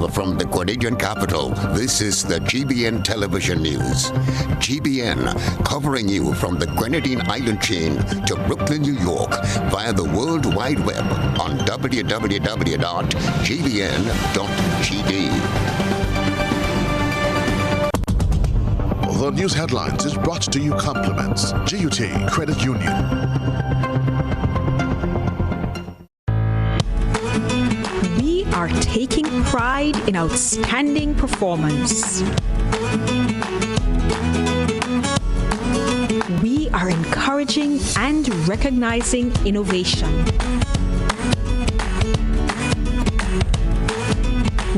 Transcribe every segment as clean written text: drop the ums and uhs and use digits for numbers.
Live from the Grenadian capital, this is the GBN television news. GBN, covering you from the Grenadine island chain to Brooklyn, New York, via the World Wide Web on www.gbn.gd. The news headlines is brought to you compliments GUT Credit Union. We are taking pride in outstanding performance. We are encouraging and recognizing innovation.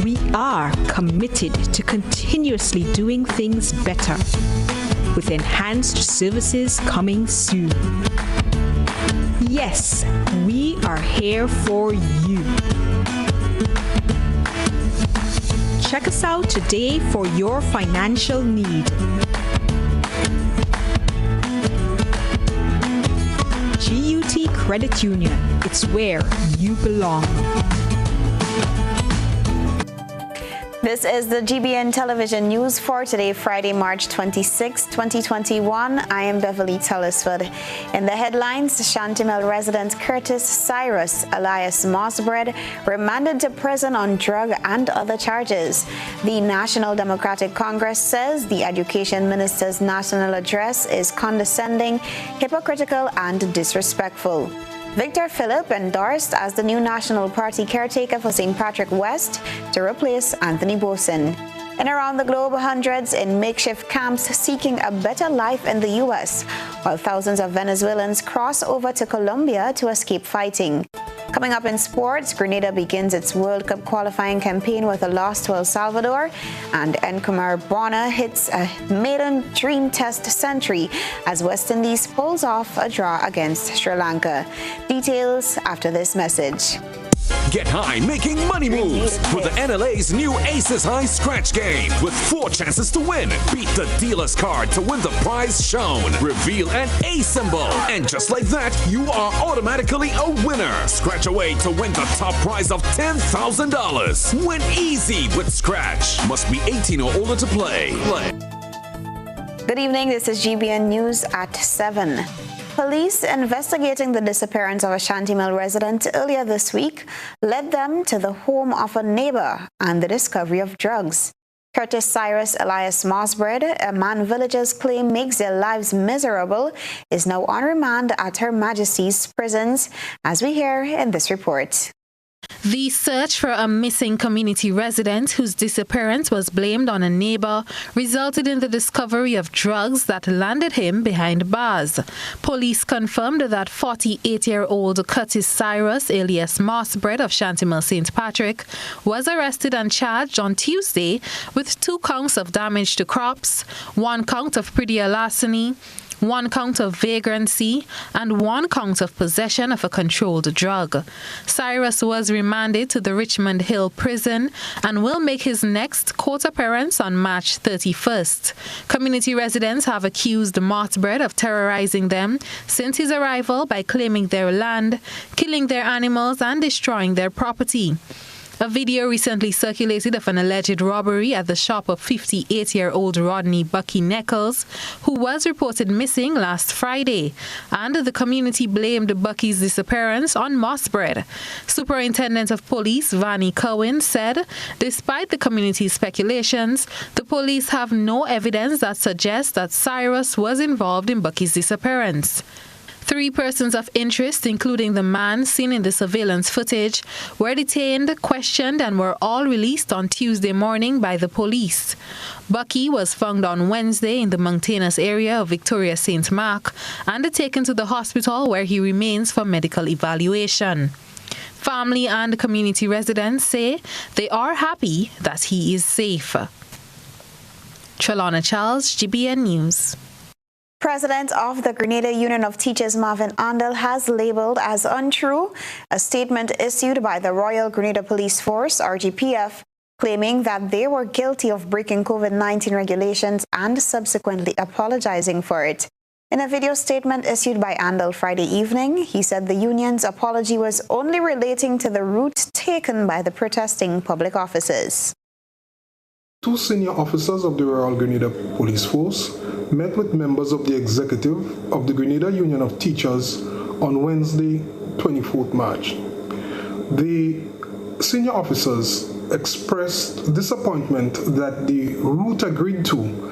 We are committed to continuously doing things better, with enhanced services coming soon. Yes, we are here for you. Check us out today for your financial need. GUT Credit Union, it's where you belong. This is the GBN television news for today, Friday, March 26, 2021. I am Beverly Telesford. In the headlines, Shantimel resident Curtis Cyrus, alias Mossbread, remanded to prison on drug and other charges. The National Democratic Congress says the Education Minister's national address is condescending, hypocritical, and disrespectful. Victor Philip endorsed as the new National Party caretaker for St. Patrick West to replace Anthony Boson. And around the globe, hundreds in makeshift camps seeking a better life in the U.S., while thousands of Venezuelans cross over to Colombia to escape fighting. Coming up in sports, Grenada begins its World Cup qualifying campaign with a loss to El Salvador, and Nkumar Bonner hits a maiden dream test century as West Indies pulls off a draw against Sri Lanka. Details after this message. Get high making money moves with the NLA's new Aces High Scratch game with 4 chances to win. Beat the dealer's card to win the prize shown. Reveal an A symbol. And just like that, you are automatically a winner. Scratch away to win the top prize of $10,000. Win easy with Scratch. Must be 18 or older to play. Good evening, this is GBN News at 7. Police investigating the disappearance of a Shantimel resident earlier this week led them to the home of a neighbor and the discovery of drugs. Curtis Cyrus, alias Mossbread, a man villagers claim makes their lives miserable, is now on remand at Her Majesty's prisons, as we hear in this report. The search for a missing community resident whose disappearance was blamed on a neighbor resulted in the discovery of drugs that landed him behind bars. Police confirmed that 48-year-old Curtis Cyrus, alias Mossbread of Shantimel St. Patrick, was arrested and charged on Tuesday with 2 counts of damage to crops, 1 count of prettier larceny, 1 count of vagrancy, and 1 count of possession of a controlled drug. Cyrus was remanded to the Richmond Hill prison and will make his next court appearance on March 31st. Community residents have accused Mossbread of terrorizing them since his arrival by claiming their land, killing their animals, and destroying their property. A video recently circulated of an alleged robbery at the shop of 58-year-old Rodney Bucky Nichols, who was reported missing last Friday, and the community blamed Bucky's disappearance on Mossbread. Superintendent of Police Vannie Cohen said, despite the community's speculations, the police have no evidence that suggests that Cyrus was involved in Bucky's disappearance. 3 persons of interest, including the man seen in the surveillance footage, were detained, questioned, and were all released on Tuesday morning by the police. Bucky was found on Wednesday in the mountainous area of Victoria St. Mark and taken to the hospital where he remains for medical evaluation. Family and community residents say they are happy that he is safe. Trelawna Charles, GBN News. President of the Grenada Union of Teachers, Marvin Andel, has labeled as untrue a statement issued by the Royal Grenada Police Force, RGPF, claiming that they were guilty of breaking COVID-19 regulations and subsequently apologizing for it. In a video statement issued by Andal Friday evening, he said the union's apology was only relating to the route taken by the protesting public officers. 2 senior officers of the Royal Grenada Police Force met with members of the executive of the Grenada Union of Teachers on Wednesday, 24th March. The senior officers expressed disappointment that the route agreed to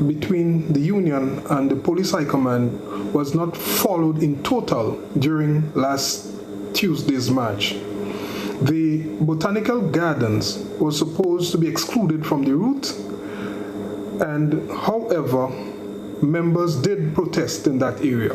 between the union and the police high command was not followed in total during last Tuesday's march. The botanical gardens were supposed to be excluded from the route, and however, members did protest in that area.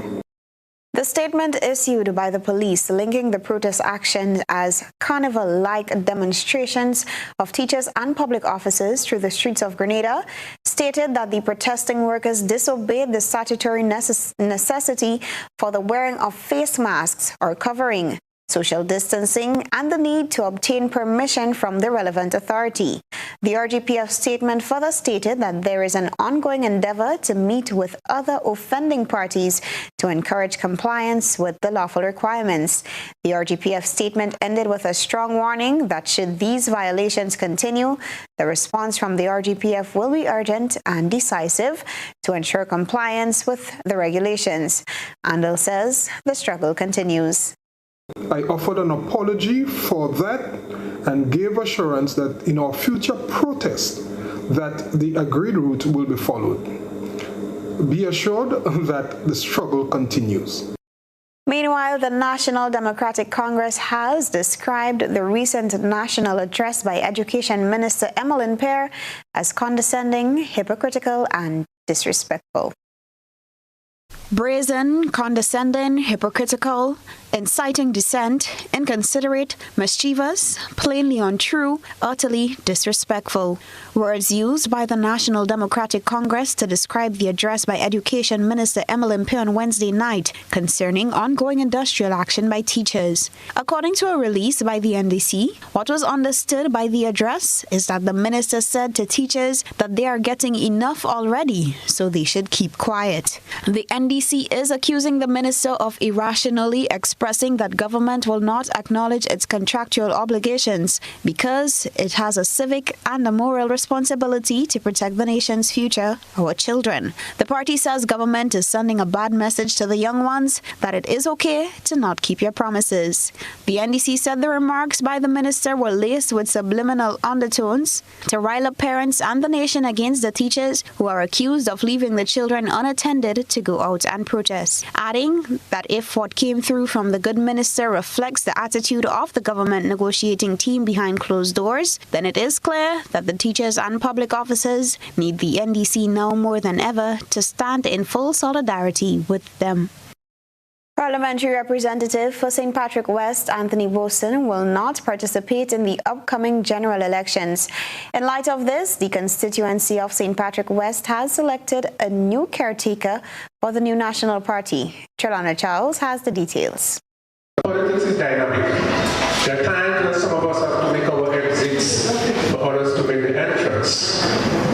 The statement issued by the police linking the protest action as carnival-like demonstrations of teachers and public officers through the streets of Grenada stated that the protesting workers disobeyed the statutory necessity for the wearing of face masks or covering, social distancing, and the need to obtain permission from the relevant authority. The RGPF statement further stated that there is an ongoing endeavor to meet with other offending parties to encourage compliance with the lawful requirements. The RGPF statement ended with a strong warning that should these violations continue, the response from the RGPF will be urgent and decisive to ensure compliance with the regulations. Andal says the struggle continues. I offered an apology for that and gave assurance that in our future protests that the agreed route will be followed. Be assured that the struggle continues. Meanwhile, the National Democratic Congress has described the recent national address by Education Minister Emmeline Pear as condescending, hypocritical, and disrespectful. Brazen, condescending, hypocritical, inciting dissent, inconsiderate, mischievous, plainly untrue, utterly disrespectful. Words used by the National Democratic Congress to describe the address by Education Minister Emmeline Pear on Wednesday night concerning ongoing industrial action by teachers. According to a release by the NDC, what was understood by the address is that the minister said to teachers that they are getting enough already, so they should keep quiet. The NDC is accusing the minister of irrationally expressing that government will not acknowledge its contractual obligations because it has a civic and a moral responsibility to protect the nation's future, our children. The party says government is sending a bad message to the young ones that it is okay to not keep your promises. The NDC said the remarks by the minister were laced with subliminal undertones to rile up parents and the nation against the teachers who are accused of leaving the children unattended to go out and protest, adding that if what came through from the good minister reflects the attitude of the government negotiating team behind closed doors, then it is clear that the teachers and public officers need the NDC now more than ever to stand in full solidarity with them. Parliamentary Representative for St. Patrick West, Anthony Boston, will not participate in the upcoming general elections. In light of this, the constituency of St. Patrick West has selected a new caretaker for the new National Party. Trelana Charles has the details. Politics is dynamic. There are times when some of us have to make our exits for others to make the entrance.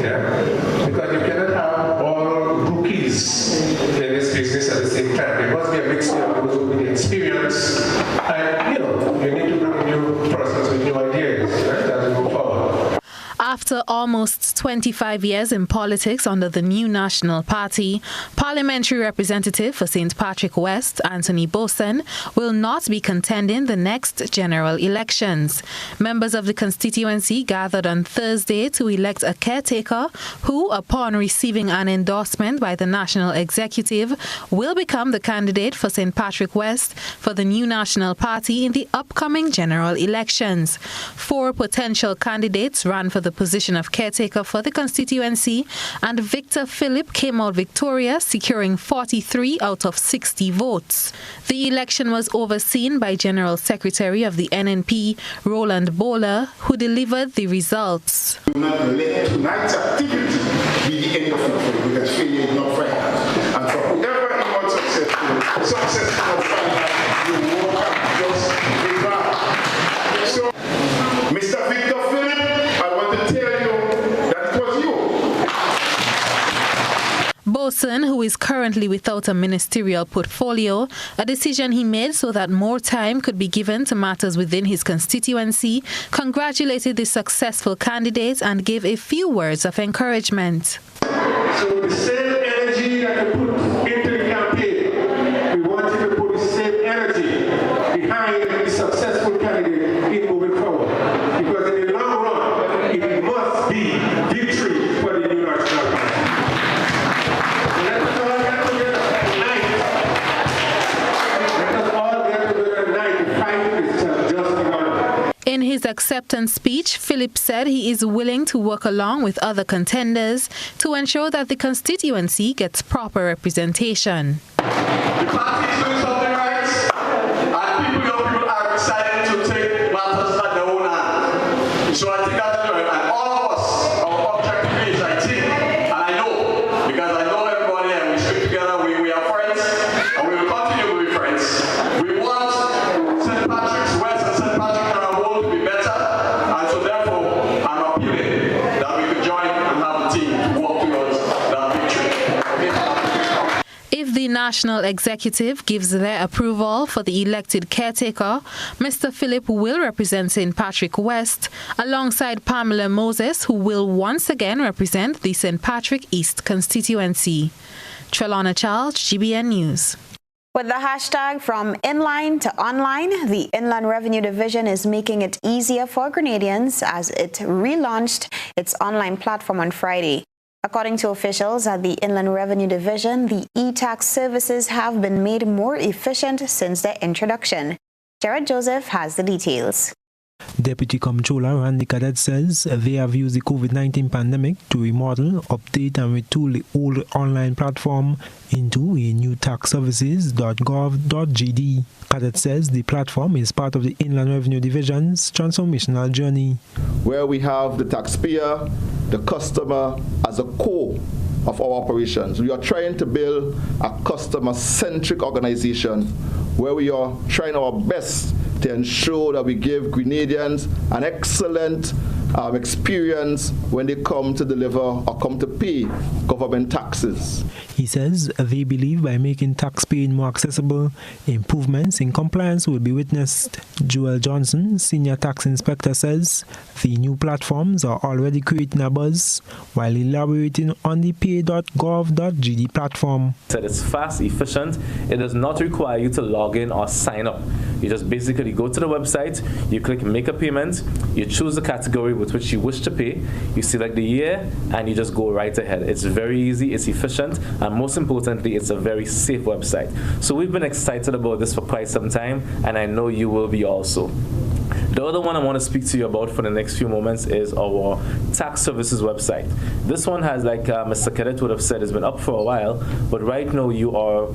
Yeah? Because you cannot have all rookies in this business at the same time. There must be a mixture of those with the experience. And, you need to bring new persons with new ideas, right, as we move forward. After almost 25 years in politics under the new National Party, Parliamentary Representative for St. Patrick West, Anthony Boston, will not be contending the next general elections. Members of the constituency gathered on Thursday to elect a caretaker who, upon receiving an endorsement by the National Executive, will become the candidate for St. Patrick West for the new National Party in the upcoming general elections. 4 potential candidates ran for the position of caretaker for the constituency, and Victor Philip came out victorious, securing 43 out of 60 votes. The election was overseen by General Secretary of the NNP, Roland Bowler, who delivered the results. Do not let tonight's activity be the end of it, because failure is not final. And for whoever is not successful is not final. You walk out just regard. So, Mr. Victor Philip, I want to tell you that it was you. Johnson, who is currently without a ministerial portfolio, a decision he made so that more time could be given to matters within his constituency, congratulated the successful candidate and gave a few words of encouragement. So the same energy that you put into the campaign, we want you to put the same energy behind the successful candidate in moving forward. Because in the long run, it must be victory for the new national party. Let us all get together tonight. Let us all get together tonight to fight this just begun. In his acceptance speech, Philip said he is willing to work along with other contenders to ensure that the constituency gets proper representation. The party is doing something right, and young people are deciding to take matters at their own hands. So I think that's good, and all of us, our objective is, I think, and I know, because I know everybody and we stick together, we are friends, and we will continue to be friends. We want St. Patrick's West and St. Patrick's to be better, and so therefore I'm appealing that we could join and have a team to work towards that victory. If the National Executive gives their approval for the elected caretaker, Mr. Philip will represent St. Patrick West alongside Pamela Moses, who will once again represent the St. Patrick East constituency. Trelana Charles, GBN News. With the hashtag from inline to online, the Inland Revenue Division is making it easier for Grenadians as it relaunched its online platform on Friday. According to officials at the Inland Revenue Division, the e-tax services have been made more efficient since their introduction. Jared Joseph has the details. Deputy Comptroller Randy Cadet says they have used the COVID-19 pandemic to remodel, update and retool the old online platform into a new taxservices.gov.gd. Cadet says the platform is part of the Inland Revenue Division's transformational journey, where we have the taxpayer, the customer as a core of our operations. We are trying to build a customer-centric organization where we are trying our best to ensure that we give Grenadians an excellent experience when they come to deliver or come to pay government taxes. He says they believe by making tax paying more accessible, improvements in compliance will be witnessed. Joel Johnson, Senior Tax Inspector, says the new platforms are already creating a buzz while elaborating on the pay.gov.gd platform. It's fast, efficient. It does not require you to log in or sign up. You just basically go to the website, you click make a payment, you choose the category with which you wish to pay, you select the year, and you just go right ahead. It's very easy, it's efficient, and most importantly, it's a very safe website. So we've been excited about this for quite some time, and I know you will be also. The other one I want to speak to you about for the next few moments is our tax services website. This one has, like Mr. Cadet would have said, has been up for a while, but right now you are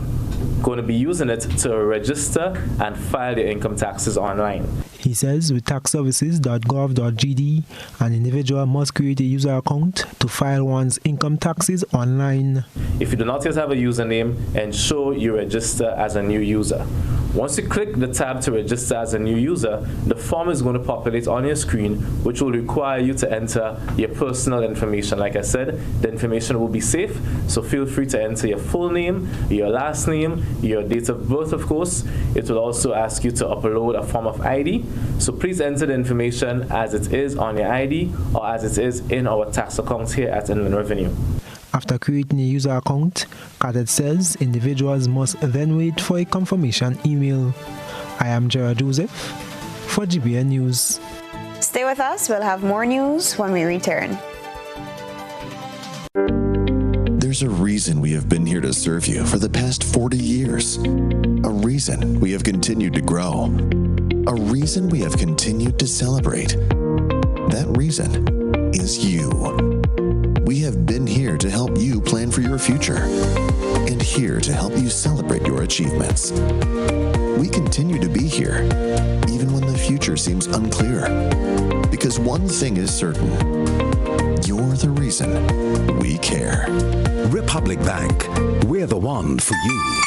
going to be using it to register and file your income taxes online. He says with taxservices.gov.gd, an individual must create a user account to file one's income taxes online. If you do not yet have a username, ensure you register as a new user. Once you click the tab to register as a new user, the form is going to populate on your screen, which will require you to enter your personal information. Like I said, the information will be safe, so feel free to enter your full name, your last name, your date of birth, of course. It will also ask you to upload a form of ID, so please enter the information as it is on your ID or as it is in our tax account here at Inland Revenue. After creating a user account, Cadet says individuals must then wait for a confirmation email. I am Jared Joseph for GBN News. Stay with us. We'll have more news when we return. There's a reason we have been here to serve you for the past 40 years. A reason we have continued to grow. A reason we have continued to celebrate. That reason is you. We have been here to help you plan for your future and here to help you celebrate your achievements. We continue to be here, even when the future seems unclear. Because one thing is certain, you're the reason we care. Republic Bank, we're the one for you.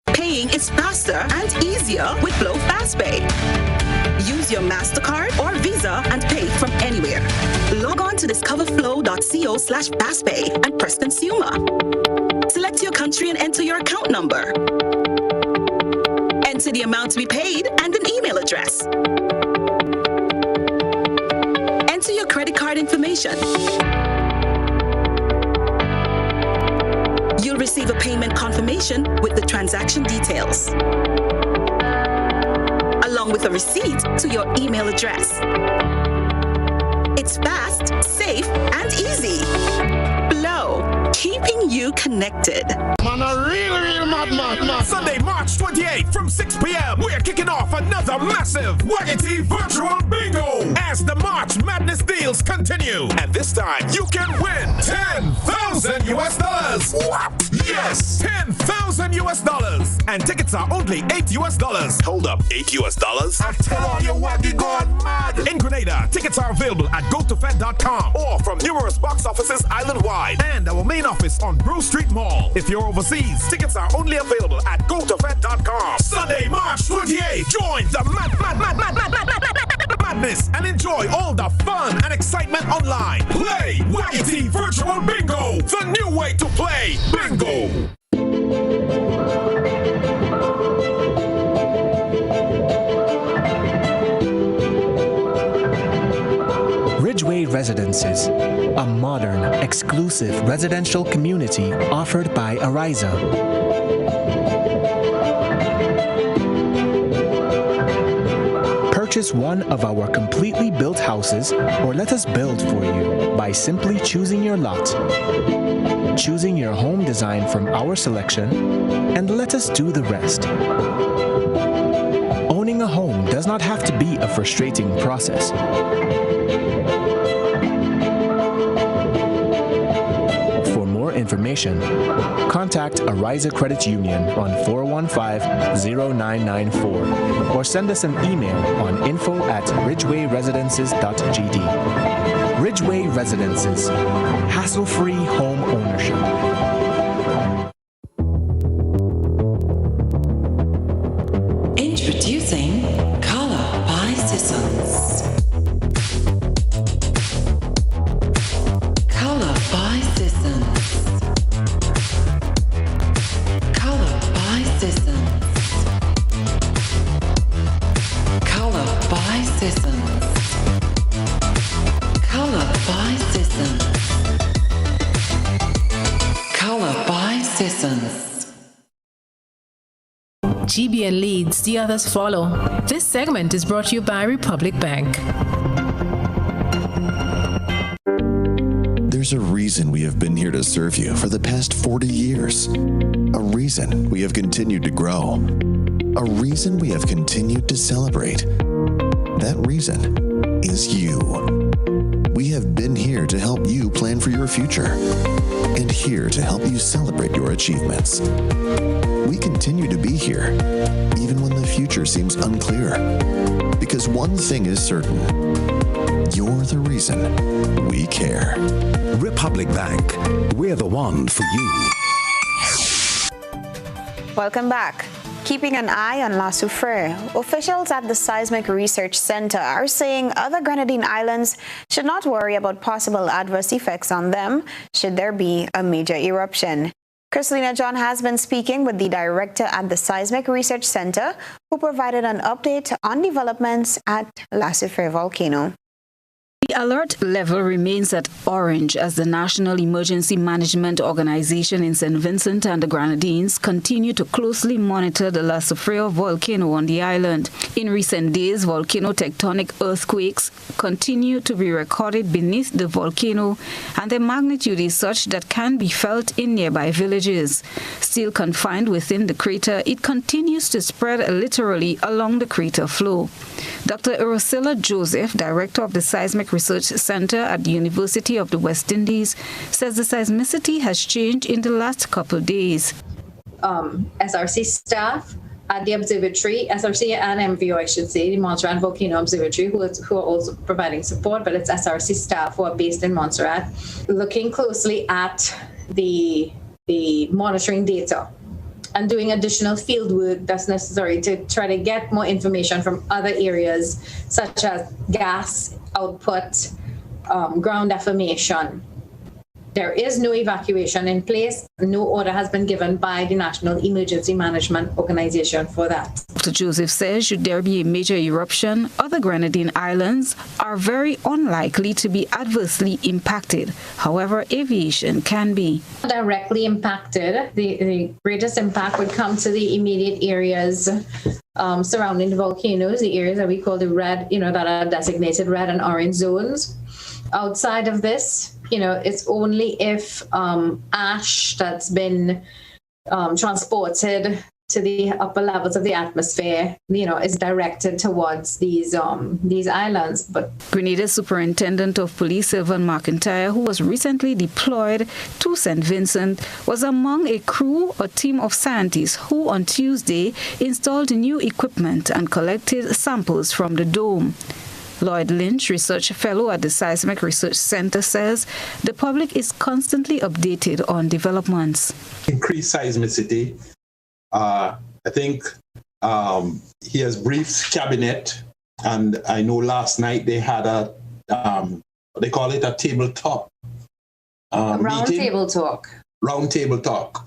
Paying is faster and easier with Glow FastPay. Use your MasterCard or Visa and pay from anywhere. Log on to the discoverflow.co/fastpay and press consumer. Select your country and enter your account number. Enter the amount to be paid and an email address. Enter your credit card information. You'll receive a payment confirmation with the transaction details, along with a receipt to your email address. It's fast, safe, and easy. Flow, keeping you connected. Man, a real madman. Sunday, March 28th from 6 p.m. We're kicking off another massive Waggity Virtual Bingo as the March Madness deals continue. And this time, you can win $10,000 US. What? Yes, $10,000 US. And tickets are only $8 US. Hold up, $8 US? I tell all your waggy gone mad. In Grenada, tickets are available at gotofed.com or from numerous box offices island-wide and our main office on Brew Street Mall. If you're overseas, tickets are only available at gotofed.com. Sunday, March 28th, join the madness and enjoy all the fun and excitement online. Play Waggity Virtual Bingo, the new way to play bingo. Ridgeway Residences, a modern, exclusive residential community offered by Ariza. Purchase one of our completely built houses or let us build for you by simply choosing your lot, choosing your home design from our selection, and let us do the rest. Owning a home does not have to be a frustrating process. For more information, contact Ariza Credit Union on 415-0994 or send us an email on info@ridgewayresidences.gd. Ridgeway Residences, hassle-free home ownership. Introducing Color by Sissons. Color by Sissons. Color by Sissons. Color by Sissons. Color by Sissons. Color by Sissons. GBN leads, the others follow. This segment is brought to you by Republic Bank. There's a reason we have been here to serve you for the past 40 years. A reason we have continued to grow. A reason we have continued to celebrate. That reason is you. We have been here to help you plan for your future and here to help you celebrate your achievements. We continue to be here, even when the future seems unclear. Because one thing is certain, you're the reason we care. Republic Bank, we're the one for you. Welcome back. Keeping an eye on La Soufrière, officials at the Seismic Research Center are saying other Grenadine islands should not worry about possible adverse effects on them should there be a major eruption. Christelina John has been speaking with the director at the Seismic Research Center, who provided an update on developments at La Soufrière volcano. The alert level remains at orange as the National Emergency Management Organization in St. Vincent and the Grenadines continue to closely monitor the La Soufrière volcano on the island. In recent days, volcano tectonic earthquakes continue to be recorded beneath the volcano, and their magnitude is such that can be felt in nearby villages. Still confined within the crater, it continues to spread literally along the crater floor. Dr. Urosilla Joseph, director of the Seismic Research Center at the University of the West Indies, says the seismicity has changed in the last couple of days. SRC staff at the observatory, SRC and MVO, I should say, the Montserrat Volcano Observatory, who are also providing support, but it's SRC staff who are based in Montserrat, looking closely at the monitoring data and doing additional field work that's necessary to try to get more information from other areas, such as gas output, ground deformation. There is no evacuation in place. No order has been given by the National Emergency Management Organization for that. Dr. Joseph says should there be a major eruption, other Grenadine islands are very unlikely to be adversely impacted. However, aviation can be. Directly impacted, the greatest impact would come to the immediate areas surrounding the volcanoes, the areas that we call the red, that are designated red and orange zones. Outside of this, it's only if ash that's been transported to the upper levels of the atmosphere, is directed towards these islands. But Grenada Superintendent of Police Sylvan McIntyre, who was recently deployed to St. Vincent, was among a team of scientists who on Tuesday installed new equipment and collected samples from the dome. Lloyd Lynch, research fellow at the Seismic Research Center, says the public is constantly updated on developments. Increased seismicity. I think he has briefed cabinet, and I know last night they had they call it a tabletop round meeting. table talk. Round table talk.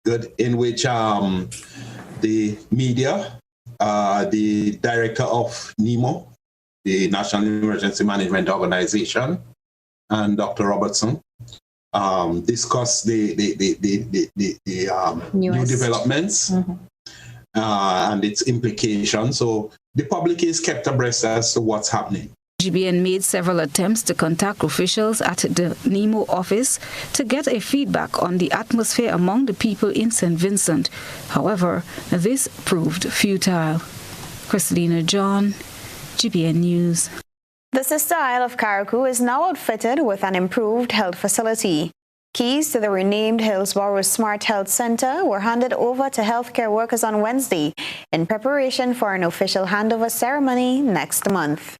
Good, in which the media, the director of NEMO, the National Emergency Management Organization, and Dr. Robertson discuss the new developments and its implications. So the public is kept abreast as to what's happening. GBN made several attempts to contact officials at the NEMO office to get a feedback on the atmosphere among the people in St. Vincent. However, this proved futile. Christina John, GBN News. The Sister Isle of Carriacou is now outfitted with an improved health facility. Keys to the renamed Hillsborough Smart Health Center were handed over to healthcare workers on Wednesday in preparation for an official handover ceremony next month.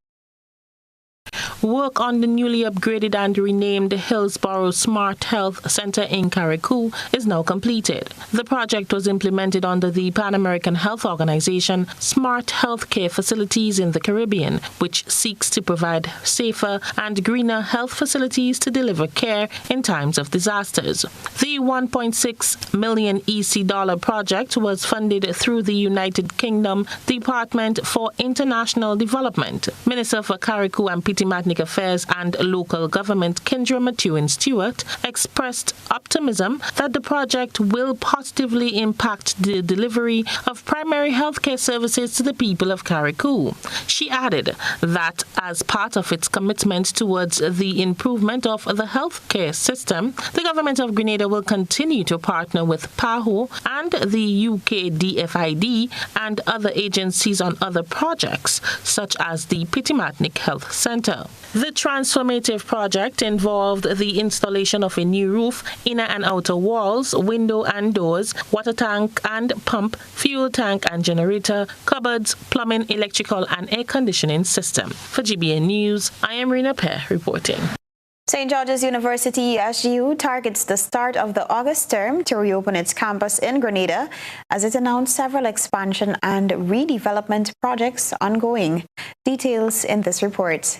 Work on the newly upgraded and renamed Hillsborough Smart Health Center in Carriacou is now completed. The project was implemented under the Pan American Health Organization Smart Healthcare Facilities in the Caribbean, which seeks to provide safer and greener health facilities to deliver care in times of disasters. The $1.6 million EC project was funded through the United Kingdom Department for International Development. Minister for Carriacou and Petty-Matnick Affairs and Local Government Kendra Matuin-Stewart expressed optimism that the project will positively impact the delivery of primary healthcare services to the people of Carriacou. She added that as part of its commitment towards the improvement of the healthcare system, the government of Grenada will continue to partner with PAHO and the UK DFID and other agencies on other projects, such as the Petty-Matnick Health Centre. The transformative project involved the installation of a new roof, inner and outer walls, window and doors, water tank and pump, fuel tank and generator, cupboards, plumbing, electrical and air conditioning system. For GBN News, I am Rena Pear reporting. St. George's University SGU targets the start of the August term to reopen its campus in Grenada as it announced several expansion and redevelopment projects ongoing. Details in this report.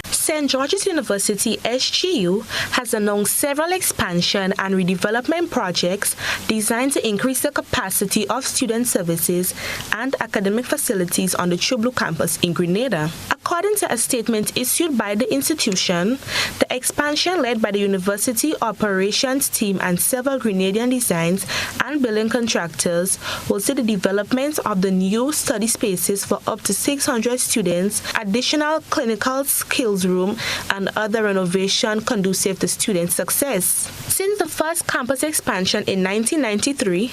St. George's University SGU has announced several expansion and redevelopment projects designed to increase the capacity of student services and academic facilities on the Chublu campus in Grenada. According to a statement issued by the institution, the expansion led by the university operations team and several Grenadian designs and building contractors will see the development of the new study spaces for up to 600 students, additional clinical skills room, and other renovation conducive to student success. Since the first campus expansion in 1993,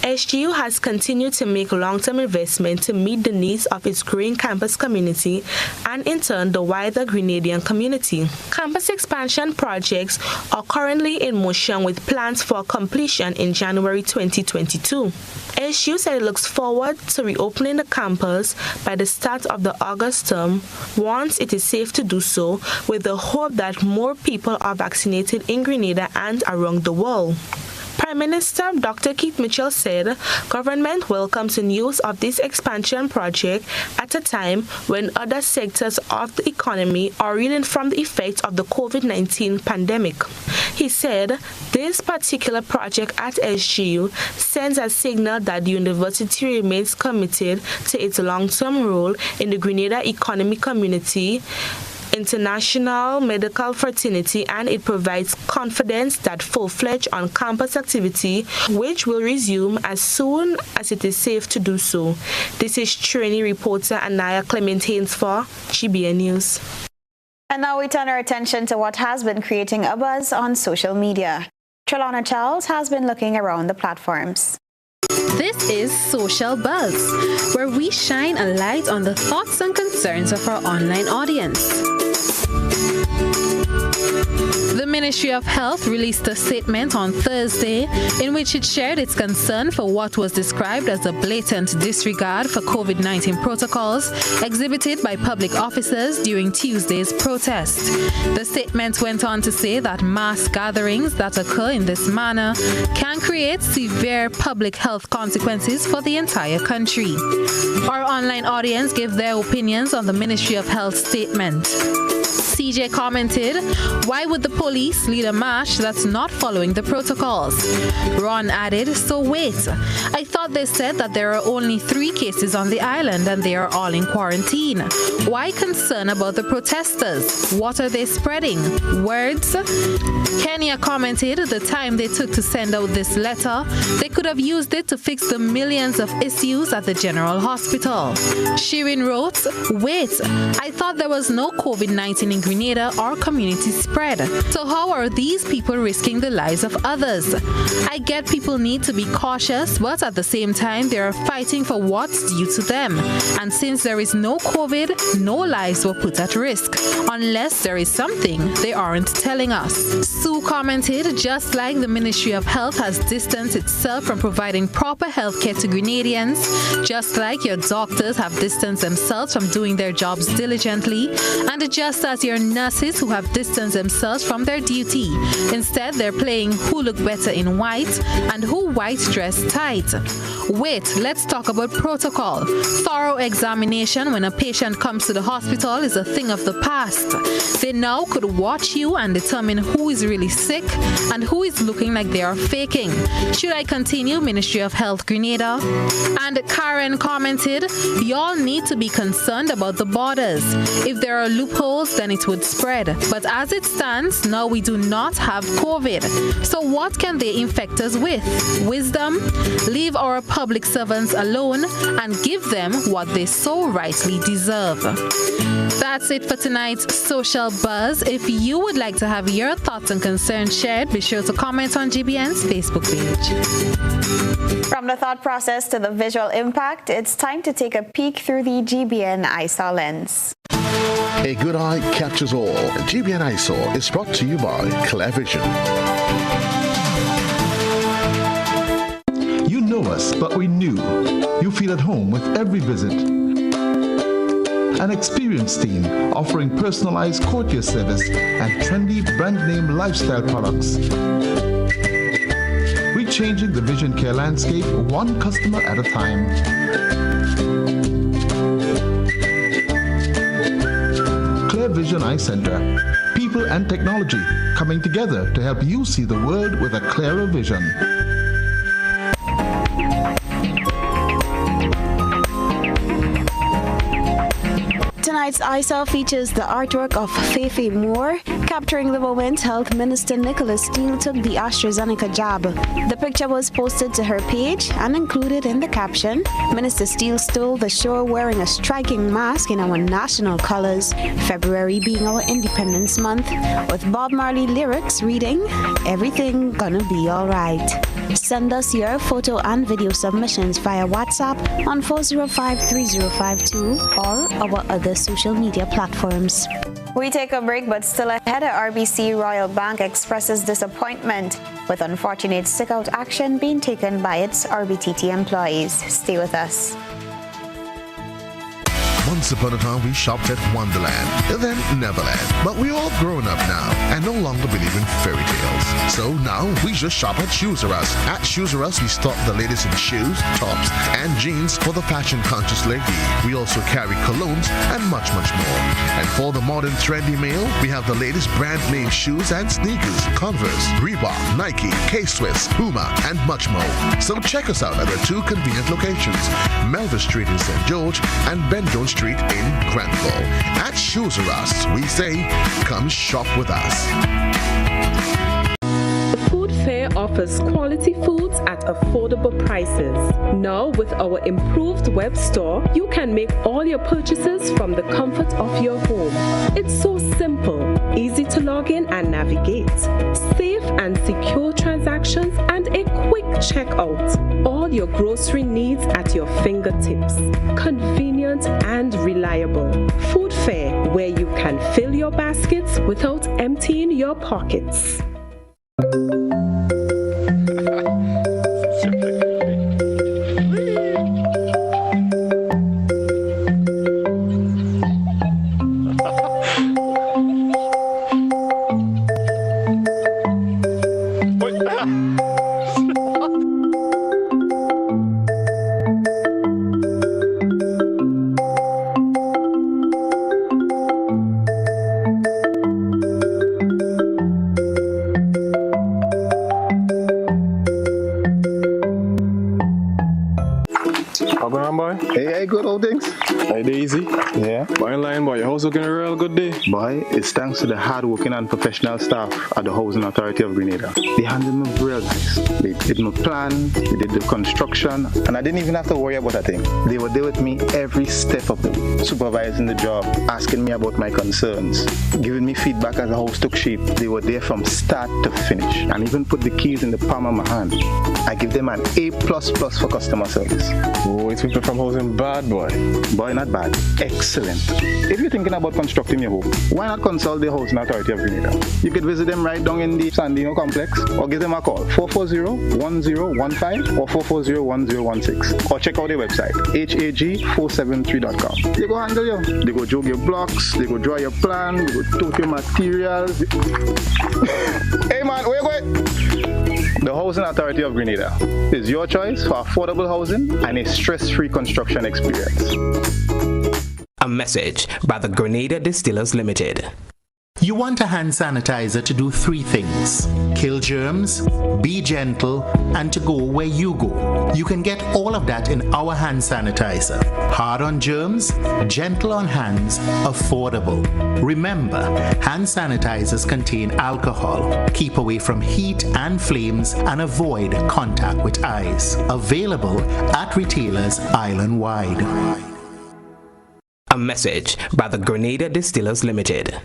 SGU has continued to make long-term investment to meet the needs of its growing campus community and in turn the wider Grenadian community. Campus expansion projects are currently in motion with plans for completion in January 2022. SGU said it looks forward to reopening the campus by the start of the August term once it is safe to do so, with the hope that more people are vaccinated in Grenada and around the world. Prime Minister Dr. Keith Mitchell said government welcomes the news of this expansion project at a time when other sectors of the economy are reeling from the effects of the COVID-19 pandemic. He said this particular project at SGU sends a signal that the university remains committed to its long-term role in the Grenada economic community, international medical fraternity, and it provides confidence that full-fledged on-campus activity, which will resume as soon as it is safe to do so. This is trainee reporter Anaya Clement Haynes for GBN News. And now we turn our attention to what has been creating a buzz on social media. Trelawna Charles has been looking around the platforms. This is Social Buzz, where we shine a light on the thoughts and concerns of our online audience. The Ministry of Health released a statement on Thursday in which it shared its concern for what was described as a blatant disregard for COVID-19 protocols exhibited by public officers during Tuesday's protest. The statement went on to say that mass gatherings that occur in this manner can create severe public health consequences for the entire country. Our online audience gave their opinions on the Ministry of Health statement. CJ commented, "Why would the police lead a march that's not following the protocols?" Ron added, "So wait, I thought they said that there are only 3 cases on the island and they are all in quarantine. Why concern about the protesters? What are they spreading? Words?" Kenya commented, "The time they took to send out this letter, they could have used it to fix the millions of issues at the General Hospital." Shirin wrote, "Wait, I thought there was no COVID-19 in Grenada or community spread. So how are these people risking the lives of others? I get people need to be cautious, but at the same time, they are fighting for what's due to them. And since there is no COVID, no lives were put at risk, unless there is something they aren't telling us." Sue commented, "Just like the Ministry of Health has distanced itself from providing proper health care to Grenadians, just like your doctors have distanced themselves from doing their jobs diligently, and just as your nurses who have distanced themselves from their duty. Instead, they're playing who look better in white and who white dress tight. Wait, let's talk about protocol. Thorough examination when a patient comes to the hospital is a thing of the past. They now could watch you and determine who is really sick and who is looking like they are faking. Should I continue, Ministry of Health Grenada?" And Karen commented, "Y'all need to be concerned about the borders. If there are loopholes, then it would spread. But as it stands, now we do not have COVID. So what can they infect us with? Wisdom? Leave our public servants alone and give them what they so rightly deserve." That's it for tonight's Social Buzz. If you would like to have your thoughts and concerns shared, be sure to comment on GBN's Facebook page. From the thought process to the visual impact, it's time to take a peek through the GBN eyesore lens. A good eye catches all. GBN eyesore is brought to you by Clear Vision. You know us, but we knew. You feel at home with every visit. An experienced team offering personalized courtier service and trendy brand name lifestyle products. We're changing the vision care landscape one customer at a time. Clear Vision Eye Center. People and technology coming together to help you see the world with a clearer vision. Tonight's eyesore features the artwork of Feifei Moore, capturing the moment Health Minister Nicholas Steele took the AstraZeneca jab. The picture was posted to her page and included in the caption, "Minister Steele stole the show wearing a striking mask in our national colors, February being our Independence Month," with Bob Marley lyrics reading, "Everything gonna be alright." Send us your photo and video submissions via WhatsApp on 405-3052 or our other social media platforms. We take a break, but still ahead, RBC Royal Bank expresses disappointment with unfortunate stick-out action being taken by its RBTT employees. Stay with us. Once upon a time, we shopped at Wonderland, then Neverland. But we all grown up now and no longer believe in fairy tales. So now we just shop at Shoes R Us. At Shoes R Us, we stock the latest in shoes, tops, and jeans for the fashion-conscious lady. We also carry colognes and much, much more. And for the modern trendy male, we have the latest brand name shoes and sneakers, Converse, Reebok, Nike, K-Swiss, Puma, and much more. So check us out at our two convenient locations, Melville Street in St. George and Ben Jones Street in Granville. At Shoes R Us, we say, come shop with us. Offers quality foods at affordable prices. Now, with our improved web store, you can make all your purchases from the comfort of your home. It's so simple, easy to log in and navigate, safe and secure transactions, and a quick checkout. All your grocery needs at your fingertips. Convenient and reliable. Food Fair, where you can fill your baskets without emptying your pockets. Good old things. Hey, Daisy. Yeah. Boy, in line, boy, your house looking a real good day. Boy, it's thanks to the hard-working and professional staff at the Housing Authority of Grenada. They handled me real nice. They did my plan, they did the construction, and I didn't even have to worry about a thing. They were there with me every step of the way, supervising the job, asking me about my concerns, giving me feedback as the house took shape. They were there from start to finish, and even put the keys in the palm of my hand. I give them an A++ for customer service. Oh, it's people from housing bad, boy. Boy, not bad. Excellent. If you're thinking about constructing your home, why not consult the Housing Authority of Grenada? You could visit them right down in the Sandino complex, or give them a call, 440-1015 or 440-1016. Or check out their website, hag473.com. They go handle you. They go jog your blocks, they go draw your plan, they go tote your materials. Hey man, where you going? The Housing Authority of Grenada is your choice for affordable housing and a stress-free construction experience. A message by the Grenada Distillers Limited. You want a hand sanitizer to do 3 things: kill germs, be gentle, and to go where you go. You can get all of that in our hand sanitizer. Hard on germs, gentle on hands, affordable. Remember, hand sanitizers contain alcohol. Keep away from heat and flames and avoid contact with eyes. Available at retailers island-wide. A message by the Grenada Distillers Limited.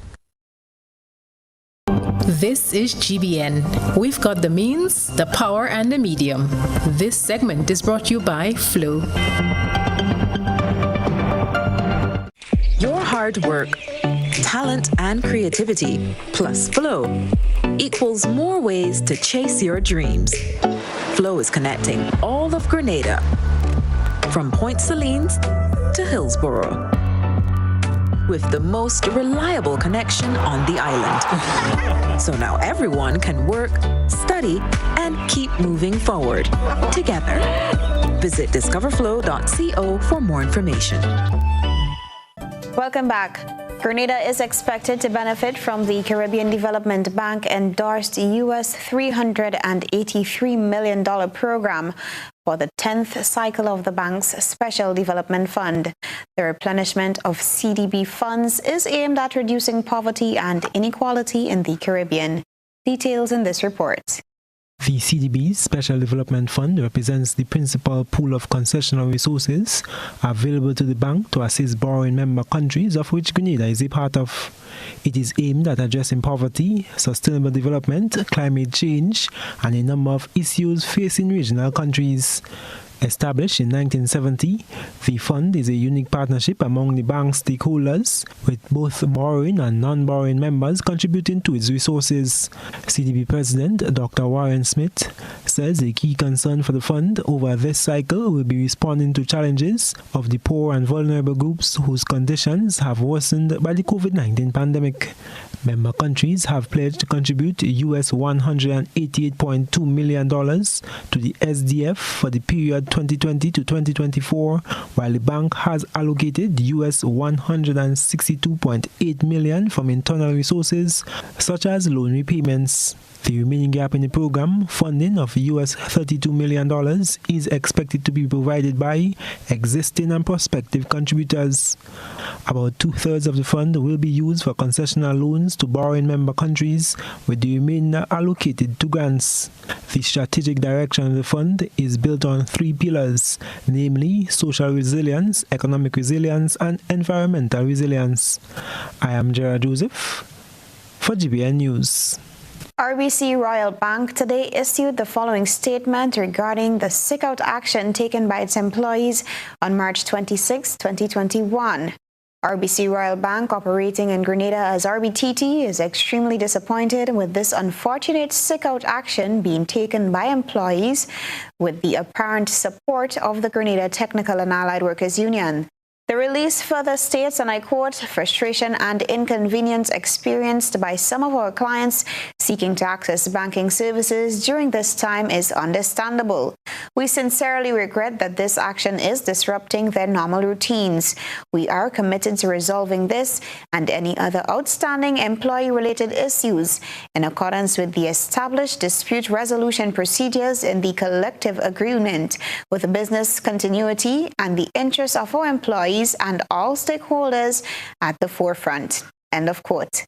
This is GBN. We've got the means, the power, and the medium. This segment is brought to you by Flow. Your hard work, talent, and creativity, plus Flow, equals more ways to chase your dreams. Flow is connecting all of Grenada, from Point Salines to Hillsborough, with the most reliable connection on the island. So now everyone can work, study, and keep moving forward together. Visit discoverflow.co for more information. Welcome back. Grenada is expected to benefit from the Caribbean Development Bank endorsed US $383 million program for the 10th cycle of the bank's Special Development Fund. The replenishment of CDB funds is aimed at reducing poverty and inequality in the Caribbean. Details in this report. The CDB's Special Development Fund represents the principal pool of concessional resources available to the bank to assist borrowing member countries, of which Grenada is a part of. It is aimed at addressing poverty, sustainable development, climate change, and a number of issues facing regional countries. Established in 1970, the fund is a unique partnership among the bank stakeholders, with both borrowing and non-borrowing members contributing to its resources. CDB President Dr. Warren Smith says a key concern for the fund over this cycle will be responding to challenges of the poor and vulnerable groups whose conditions have worsened by the COVID-19 pandemic. Member countries have pledged to contribute US $188.2 million to the SDF for the period 2020 to 2024, while the bank has allocated US $162.8 million from internal resources, such as loan repayments. The remaining gap in the program, funding of US $32 million, is expected to be provided by existing and prospective contributors. About 2/3 of the fund will be used for concessional loans to borrowing member countries, with the remainder allocated to grants. The strategic direction of the fund is built on 3 pillars, namely social resilience, economic resilience, and environmental resilience. I am Gerard Joseph for GBN News. RBC Royal Bank today issued the following statement regarding the sick-out action taken by its employees on March 26, 2021. RBC Royal Bank, operating in Grenada as RBTT, is extremely disappointed with this unfortunate sick-out action being taken by employees with the apparent support of the Grenada Technical and Allied Workers Union. The release further states, and I quote, "Frustration and inconvenience experienced by some of our clients seeking to access banking services during this time is understandable. We sincerely regret that this action is disrupting their normal routines. We are committed to resolving this and any other outstanding employee-related issues in accordance with the established dispute resolution procedures in the collective agreement, with business continuity and the interests of our employees and all stakeholders at the forefront." End of quote.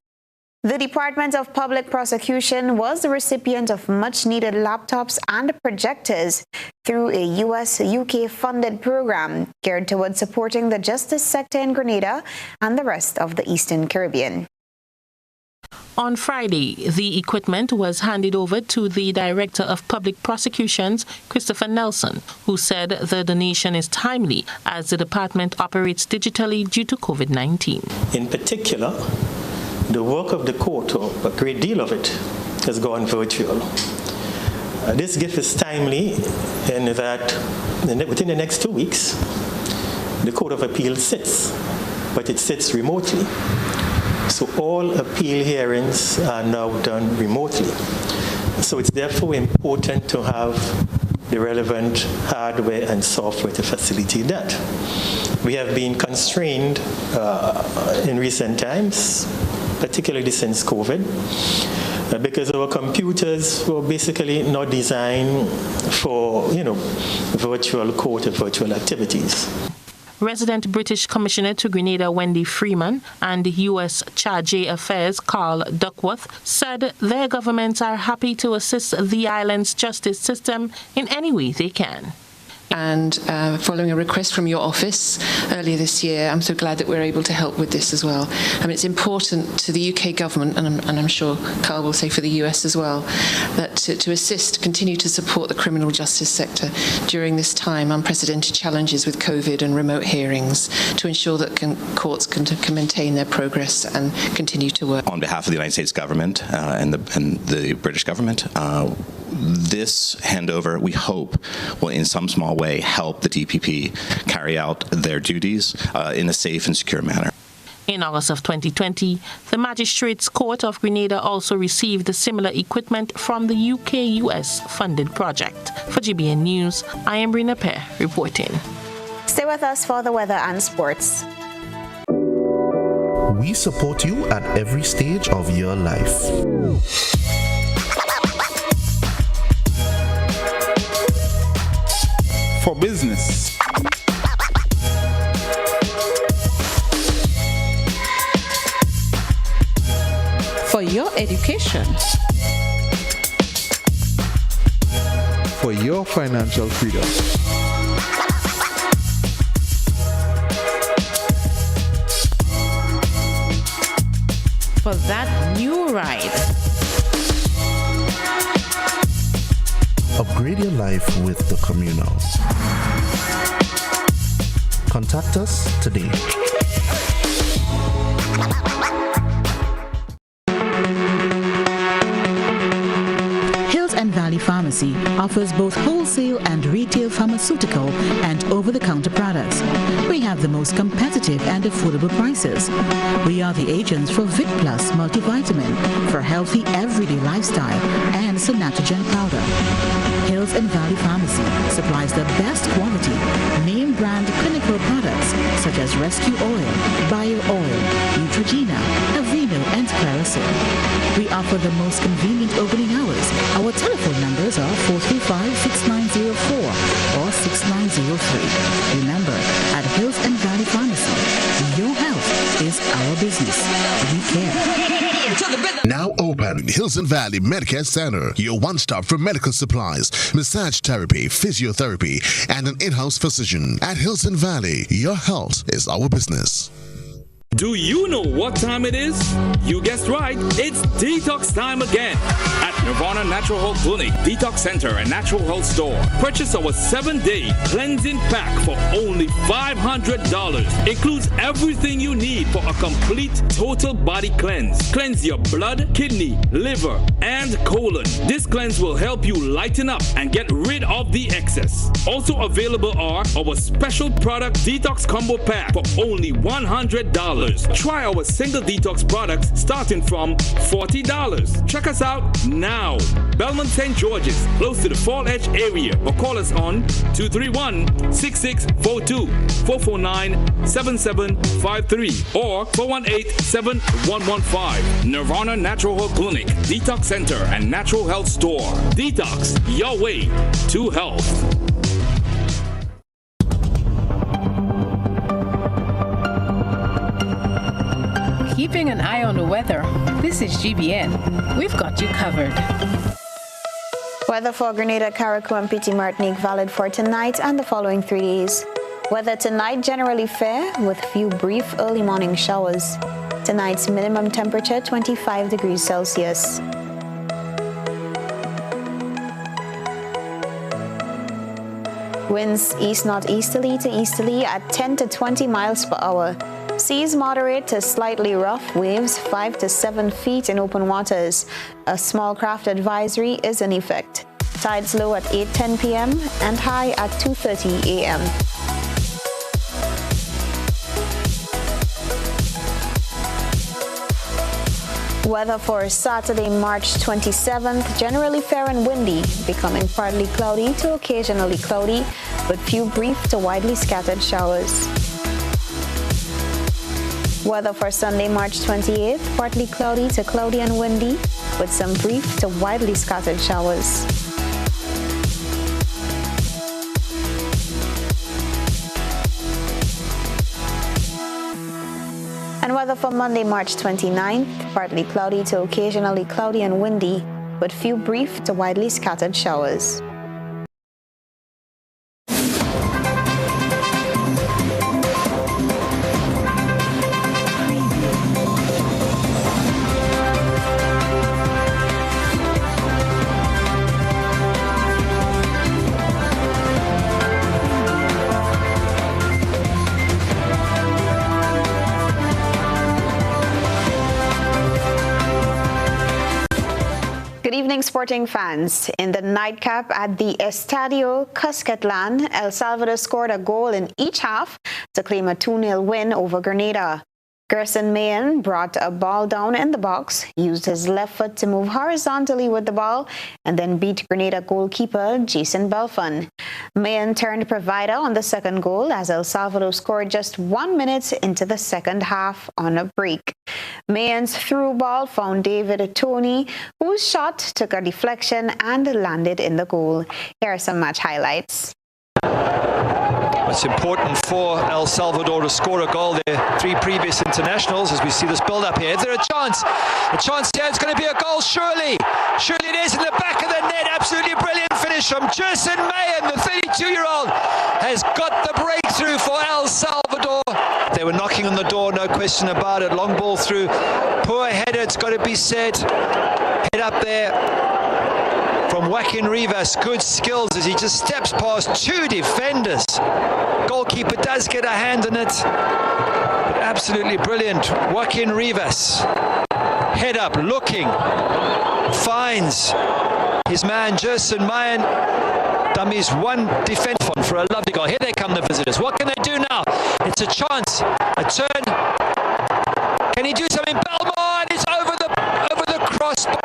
The Department of Public Prosecution was the recipient of much-needed laptops and projectors through a US-UK funded program geared towards supporting the justice sector in Grenada and the rest of the Eastern Caribbean. On Friday, the equipment was handed over to the Director of Public Prosecutions, Christopher Nelson, who said the donation is timely as the department operates digitally due to COVID-19. In particular, the work of the court, or a great deal of it, has gone virtual. This gift is timely in that within the next 2 weeks, the Court of Appeal sits, but it sits remotely. So all appeal hearings are now done remotely. So it's therefore important to have the relevant hardware and software to facilitate that. We have been constrained in recent times, particularly since COVID, because our computers were basically not designed for, virtual court or virtual activities. Resident British Commissioner to Grenada Wendy Freeman and U.S. Chargé Affairs Carl Duckworth said their governments are happy to assist the island's justice system in any way they can. And following a request from your office earlier this year, I'm so glad that we're able to help with this as well. I mean, it's important to the UK government, and I'm sure Carl will say for the US as well, that to assist, continue to support the criminal justice sector during this time, unprecedented challenges with COVID and remote hearings, to ensure that courts can maintain their progress and continue to work. On behalf of the United States government and the British government, this handover, we hope, will in some small way help the DPP carry out their duties in a safe and secure manner. In August of 2020, the Magistrates Court of Grenada also received similar equipment from the UK-US funded project. For GBN News, I am Rina Pear reporting. Stay with us for the weather and sports. We support you at every stage of your life. For business, for your education, for your financial freedom, for that new ride, Upgrade your life with the Communal. Contact us today. Valley Pharmacy offers both wholesale and retail pharmaceutical and over-the-counter products. We have the most competitive and affordable prices. We are the agents for Vic Plus multivitamin for healthy everyday lifestyle and Synatogen powder. Hills and Valley Pharmacy supplies the best quality, name brand clinical products such as Rescue Oil, Bio Oil, Neutrogena, Aveeno, and Clarisil. We offer the most convenient opening hours. Our telephone numbers are 435-6904 or 6903. Remember, at Hills and Valley Pharmacy, your health is our business. We care. Now open Hills and Valley Medicare Center, your one-stop for medical supplies, massage therapy, physiotherapy, and an in-house physician. At Hills and Valley, your health is our business. Do you know what time it is? You guessed right, it's detox time again. At Nirvana Natural Health Clinic, Detox Center, and Natural Health Store. Purchase our 7-day cleansing pack for only $500. Includes everything you need for a complete total body cleanse. Cleanse your blood, kidney, liver, and colon. This cleanse will help you lighten up and get rid of the excess. Also available are our special product detox combo pack for only $100. Try our single detox products starting from $40. Check us out now. Belmont St. George's, close to the Fall Edge area, or call us on 231-6642, 449-7753, or 418-7115. Nirvana Natural Health Clinic, Detox Center, and Natural Health Store. Detox, your way to health. Keeping an eye on the weather. This is GBN. We've got you covered. Weather for Grenada, Carriacou, and Petite Martinique valid for tonight and the following 3 days. Weather tonight generally fair with few brief early morning showers. Tonight's minimum temperature 25 degrees Celsius. Winds east-northeasterly to easterly at 10 to 20 miles per hour. Seas moderate to slightly rough, waves 5 to 7 feet in open waters. A small craft advisory is in effect. Tides low at 8:10 p.m. and high at 2:30 a.m. Weather for Saturday, March 27th, generally fair and windy, becoming partly cloudy to occasionally cloudy, with few brief to widely scattered showers. Weather for Sunday, March 28th, partly cloudy to cloudy and windy, with some brief to widely scattered showers. And weather for Monday, March 29th, partly cloudy to occasionally cloudy and windy, with few brief to widely scattered showers. Good evening, sporting fans. In the nightcap at the Estadio Cuscatlan, El Salvador scored a goal in each half to claim a 2-0 win over Grenada. Gerson Mayen brought a ball down in the box, used his left foot to move horizontally with the ball, and then beat Grenada goalkeeper Jason Belfon. Mayen turned provider on the second goal as El Salvador scored just 1 minute into the second half on a break. Mayen's through ball found David Tony, whose shot took a deflection and landed in the goal. Here are some match highlights. It's important for El Salvador to score a goal. Their 3 previous internationals, as we see this build-up here. Is there a chance? A chance here. It's going to be a goal, surely. Surely it is in the back of the net. Absolutely brilliant finish from Gerson Mayen. The 32-year-old has got the breakthrough for El Salvador. They were knocking on the door, no question about it. Long ball through. Poor header, it's got to be said. Head up there from Joaquin Rivas. Good skills as he just steps past two defenders. Goalkeeper does get a hand in it, but absolutely brilliant. Joaquin Rivas, head up, looking, finds his man Jerson Mayan. Dummies one defense for a lovely goal. Here they come, the visitors. What can they do now? It's a chance, a turn. Can he do something? Belmont is over the crossbar.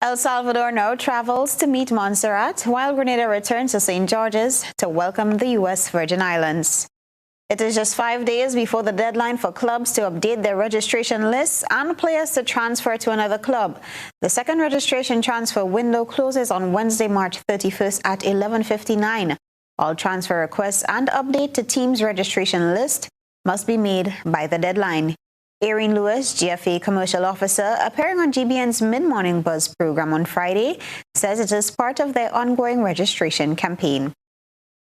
El Salvador now travels to meet Montserrat, while Grenada returns to St. George's to welcome the U.S. Virgin Islands. It is just 5 days before the deadline for clubs to update their registration lists and players to transfer to another club. The second registration transfer window closes on Wednesday, March 31st at 11:59. All transfer requests and update to teams' registration list must be made by the deadline. Erin Lewis, GFA Commercial Officer, appearing on GBN's Mid-Morning Buzz program on Friday, says it is part of their ongoing registration campaign.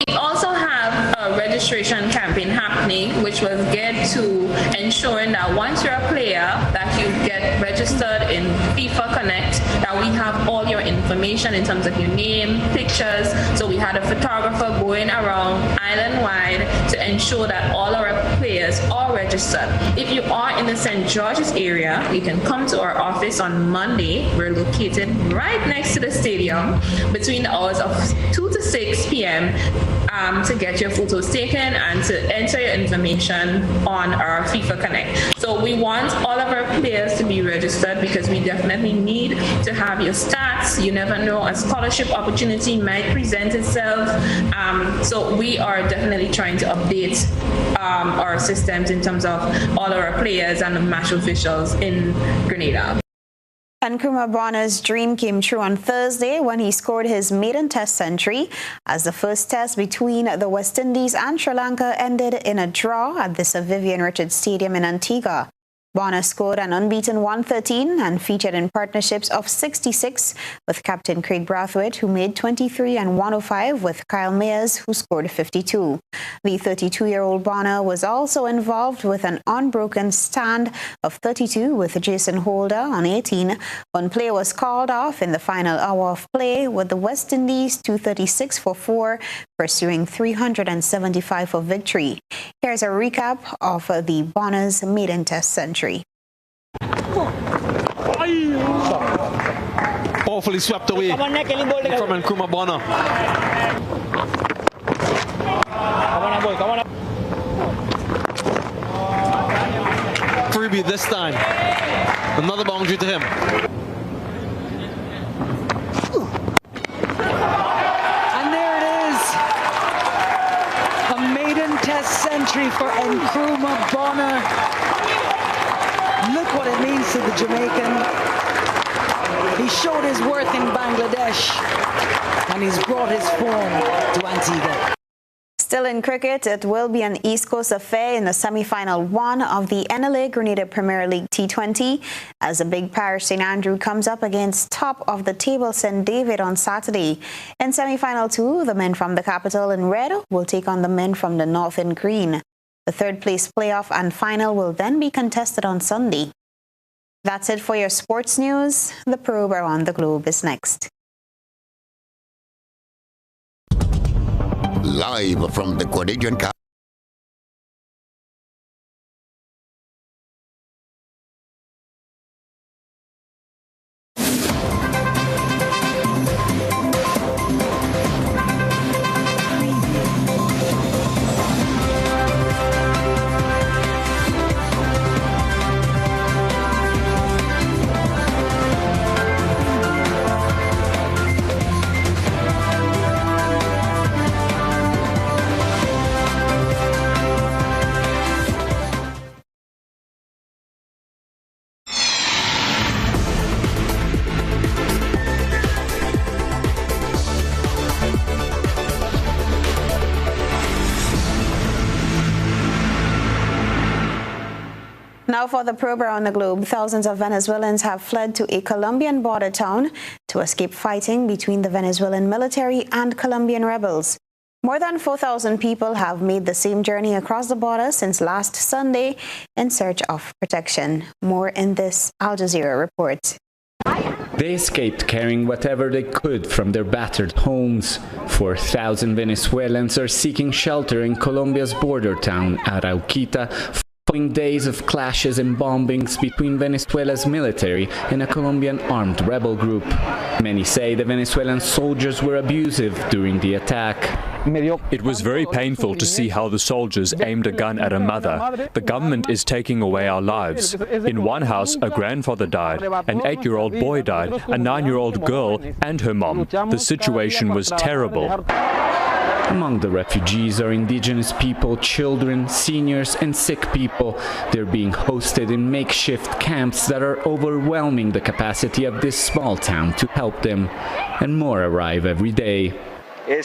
We also have a registration campaign happening, which was geared to ensuring that once you're a player, that you get registered in FIFA Connect, that we have all your information in terms of your name, pictures. So we had a photographer going around island-wide to ensure that all our players are registered. If you are in the St. George's area, you can come to our office on Monday. We're located right next to the stadium between the hours of 2 to 6 p.m. To get your photos taken and to enter your information on our FIFA Connect. So we want all of our players to be registered because we definitely need to have your stats. You never know, a scholarship opportunity might present itself. So we are definitely trying to update our systems in terms of all of our players and the match officials in Grenada. Nkrumah Bonner's dream came true on Thursday when he scored his maiden Test century as the first Test between the West Indies and Sri Lanka ended in a draw at the Sir Vivian Richards Stadium in Antigua. Bonner scored an unbeaten 113 and featured in partnerships of 66 with captain Craig Brathwaite, who made 23, and 105 with Kyle Mayers, who scored 52. The 32-year-old Bonner was also involved with an unbroken stand of 32 with Jason Holder on 18 when play was called off in the final hour of play, with the West Indies 236 for 4 pursuing 375 for victory. Here's a recap of the Bonner's maiden Test century. Awfully swept away from Nkrumah Bonner. Freebie this time. Another boundary to him. And there it is. A maiden Test century for Nkrumah Bonner. Look what it means to the Jamaican. He showed his worth in Bangladesh, and he's brought his form to Antigua. Still in cricket, it will be an East Coast affair in the semi-final 1 of the NLA Grenada Premier League T20 as the Big Parish St. Andrew comes up against top of the table St. David on Saturday. In semi-final 2, the men from the capital in red will take on the men from the north in green. The third place playoff and final will then be contested on Sunday. That's it for your sports news. The probe around the globe is next. Live from the Quotidian Now for the probe around the globe, thousands of Venezuelans have fled to a Colombian border town to escape fighting between the Venezuelan military and Colombian rebels. More than 4,000 people have made the same journey across the border since last Sunday in search of protection. More in this Al Jazeera report. They escaped carrying whatever they could from their battered homes. 4,000 Venezuelans are seeking shelter in Colombia's border town, Arauquita, following days of clashes and bombings between Venezuela's military and a Colombian armed rebel group. Many say the Venezuelan soldiers were abusive during the attack. It was very painful to see how the soldiers aimed a gun at a mother. The government is taking away our lives. In one house, a grandfather died, an 8-year-old boy died, a 9-year-old girl and her mom. The situation was terrible. Among the refugees are indigenous people, children, seniors and sick people. They're being hosted in makeshift camps that are overwhelming the capacity of this small town to help them. And more arrive every day. In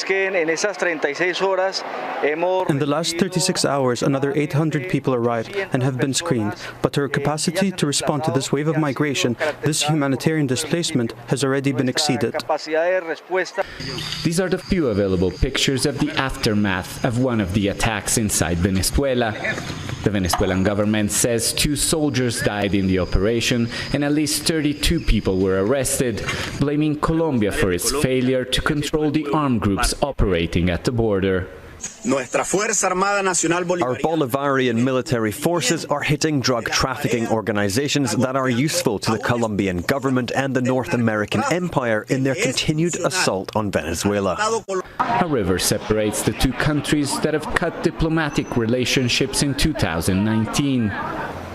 the last 36 hours, another 800 people arrived and have been screened, but our capacity to respond to this wave of migration, this humanitarian displacement, has already been exceeded. These are the few available pictures of the aftermath of one of the attacks inside Venezuela. The Venezuelan government says 2 soldiers died in the operation and at least 32 people were arrested, blaming Colombia for its failure to control the armed groups operating at the border. Our Bolivarian military forces are hitting drug trafficking organizations that are useful to the Colombian government and the North American empire in their continued assault on Venezuela. A river separates the two countries that have cut diplomatic relationships in 2019.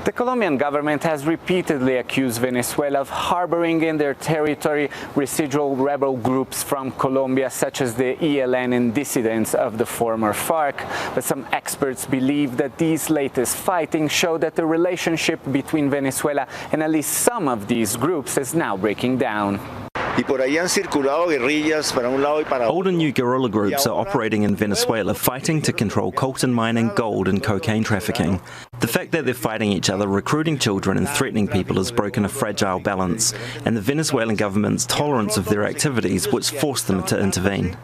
The Colombian government has repeatedly accused Venezuela of harboring in their territory residual rebel groups from Colombia, such as the ELN and dissidents of the former FARC. But some experts believe that these latest fightings show that the relationship between Venezuela and at least some of these groups is now breaking down. Old and new guerrilla groups are operating in Venezuela, fighting to control coltan mining, gold and cocaine trafficking. The fact that they're fighting each other, recruiting children and threatening people has broken a fragile balance, and the Venezuelan government's tolerance of their activities which forced them to intervene.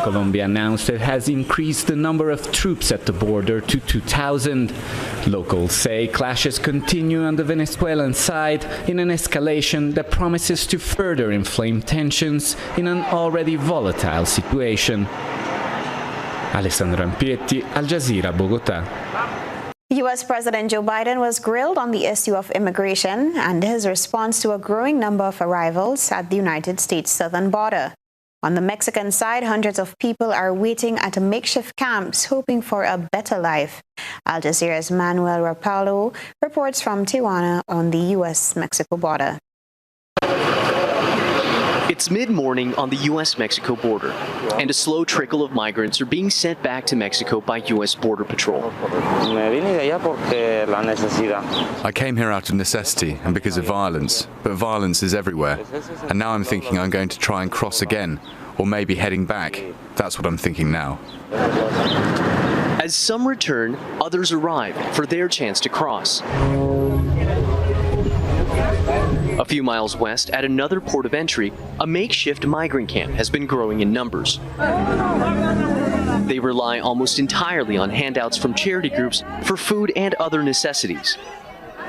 Colombia announced it has increased the number of troops at the border to 2,000. Locals say clashes continue on the Venezuelan side in an escalation that promises to further inflame tensions in an already volatile situation. Alessandro Ampietti, Al Jazeera, Bogotá. U.S. President Joe Biden was grilled on the issue of immigration and his response to a growing number of arrivals at the United States southern border. On the Mexican side, hundreds of people are waiting at makeshift camps hoping for a better life. Al Jazeera's Manuel Rapallo reports from Tijuana on the U.S.-Mexico border. It's mid-morning on the U.S.-Mexico border, and a slow trickle of migrants are being sent back to Mexico by U.S. Border Patrol. I came here out of necessity and because of violence, but violence is everywhere. And now I'm thinking I'm going to try and cross again, or maybe heading back. That's what I'm thinking now. As some return, others arrive for their chance to cross. A few miles west, at another port of entry, a makeshift migrant camp has been growing in numbers. They rely almost entirely on handouts from charity groups for food and other necessities.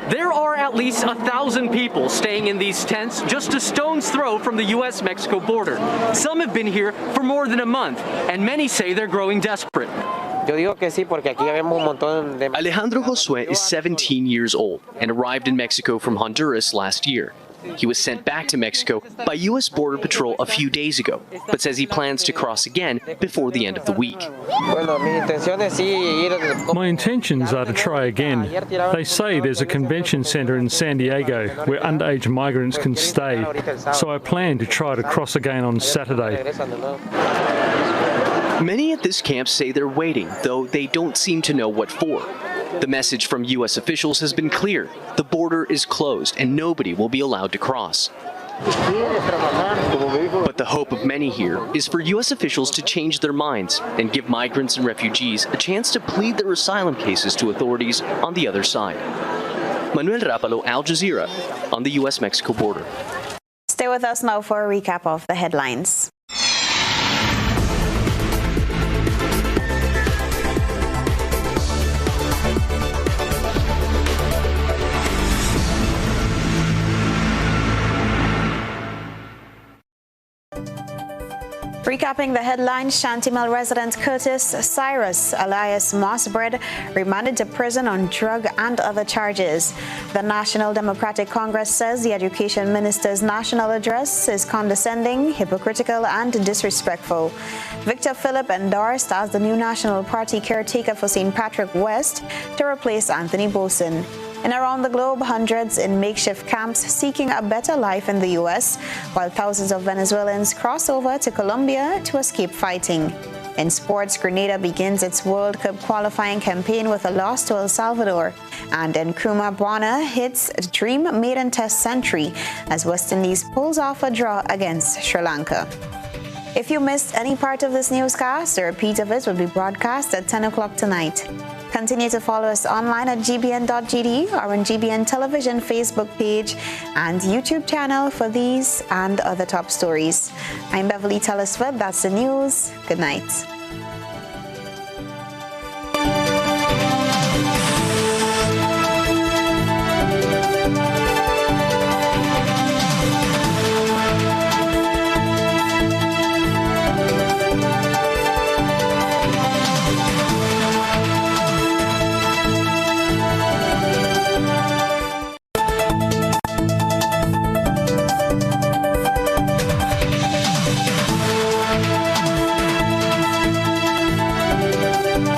There are at least 1,000 people staying in these tents just a stone's throw from the U.S.-Mexico border. Some have been here for more than a month, and many say they're growing desperate. Alejandro Josue is 17 years old and arrived in Mexico from Honduras last year. He was sent back to Mexico by U.S. Border Patrol a few days ago, but says he plans to cross again before the end of the week. My intentions are to try again. They say there's a convention center in San Diego where underage migrants can stay, so I plan to try to cross again on Saturday. Many at this camp say they're waiting, though they don't seem to know what for. The message from U.S. officials has been clear. The border is closed and nobody will be allowed to cross. But the hope of many here is for U.S. officials to change their minds and give migrants and refugees a chance to plead their asylum cases to authorities on the other side. Manuel Rapalo, Al Jazeera, on the U.S.-Mexico border. Stay with us now for a recap of the headlines. Recapping the headlines, Shantimel resident Curtis Cyrus, alias Mossbread, remanded to prison on drug and other charges. The National Democratic Congress says the Education Minister's national address is condescending, hypocritical, and disrespectful. Victor Philip endorsed as the new National Party caretaker for St. Patrick West to replace Anthony Boson. And around the globe, hundreds in makeshift camps seeking a better life in the U.S., while thousands of Venezuelans cross over to Colombia to escape fighting. In sports, Grenada begins its World Cup qualifying campaign with a loss to El Salvador. And Nkrumah Bonner hits a dream maiden test century as West Indies pulls off a draw against Sri Lanka. If you missed any part of this newscast, a repeat of it will be broadcast at 10 o'clock tonight. Continue to follow us online at gbn.gd or on GBN Television Facebook page and YouTube channel for these and other top stories. I'm Beverly Telesford. That's the news. Good night.